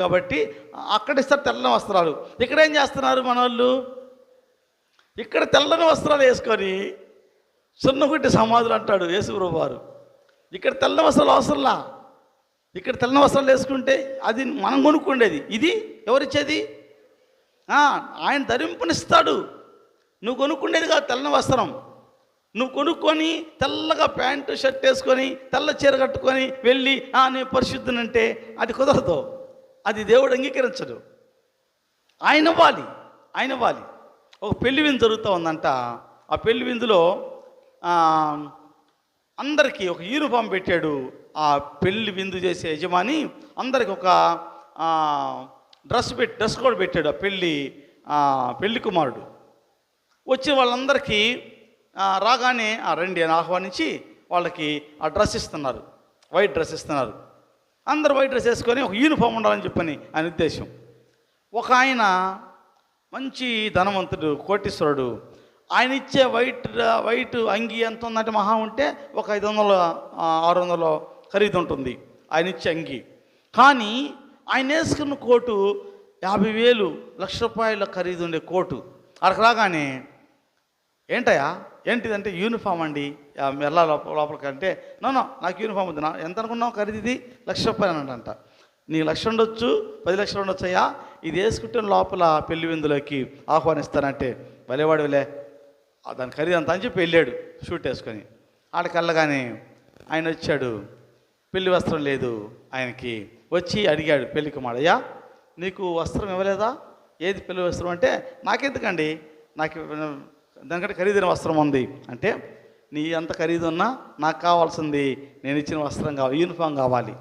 కాబట్టి అక్కడ ఇస్తారు తెల్లని వస్త్రాలు. ఇక్కడ ఏం చేస్తున్నారు మనోళ్ళు? ఇక్కడ తెల్లని వస్త్రాలు వేసుకొని సున్నగుట్టి సమాధులు అంటాడు యేసుప్రభు వారు. ఇక్కడ తెల్లని వస్త్రాలు అవసరంలా. ఇక్కడ తెల్లని వస్త్రాలు వేసుకుంటే అది మనం కొనుక్కుండేది. ఇది ఎవరిచ్చేది? ఆయన ధరింపునిస్తాడు. నువ్వు కొనుక్కుండేది కాదు తెల్లని వస్త్రం. నువ్వు కొనుక్కొని తెల్లగా ప్యాంటు షర్ట్ వేసుకొని తెల్ల చీర కట్టుకొని వెళ్ళి నేను పరిశుద్ధనంటే అది కుదరదు. అది దేవుడు అంగీకరించడు. ఆయన ఇవ్వాలి. ఒక పెళ్లి విందు జరుగుతూ ఉందంట. ఆ పెళ్లి విందులో అందరికీ ఒక యూనిఫామ్ పెట్టాడు. ఆ పెళ్లి విందు చేసే యజమాని అందరికి ఒక డ్రెస్ కోడ్ పెట్టాడు. ఆ పెళ్లి కుమారుడు వచ్చి వాళ్ళందరికీ రాగానే రండి అని ఆహ్వానించి వాళ్ళకి ఆ డ్రెస్ ఇస్తున్నారు. వైట్ డ్రెస్ ఇస్తున్నారు. అందరు వైట్ డ్రెస్ వేసుకొని ఒక యూనిఫామ్ ఉండాలని చెప్పని ఆయన ఉద్దేశం. ఒక ఆయన మంచి ధనవంతుడు, కోటీశ్వరుడు. ఆయన ఇచ్చే వైట్ అంగి ఎంత ఉందంటే మహా ఉంటే ఒక 500 600 ఖరీదు ఉంటుంది ఆయన ఇచ్చే అంగి. కానీ ఆయన వేసుకున్న కోటు 50,000 1,00,000 ఖరీదు ఉండే కోటు. అక్కడికి రాగానే ఏంటయ్యా ఏంటిదంటే యూనిఫామ్ అండి మెల్ల లోపలికంటే నో నాకు యూనిఫామ్ ఉంది. ఎంత అనుకున్నావు ఖరీదు? ఇది ₹1,00,000 అంట. నీకు 1,00,000 ఉండొచ్చు, 10 లక్షలు ఉండొచ్చు అయ్యా, ఇది వేసుకుంటే లోపల పెళ్లి విందులోకి ఆహ్వానిస్తానంటే భలేవాడులే దాని ఖరీదు అంత అని చెప్పి వెళ్ళాడు షూట్ వేసుకొని. ఆడికి వెళ్ళగానే ఆయన వచ్చాడు. పెళ్లి వస్త్రం లేదు ఆయనకి. వచ్చి అడిగాడు పెళ్లి కుమారుడు, అయ్యా నీకు వస్త్రం ఇవ్వలేదా? ఏది పెళ్లి వస్త్రం అంటే నాకెందుకండి, నాకు దానికంటే ఖరీదైన వస్త్రం ఉంది అంటే, నీ అంత ఖరీదు ఉన్నా నాకు కావాల్సింది నేను ఇచ్చిన వస్త్రం కావాలి, యూనిఫామ్ కావాలి.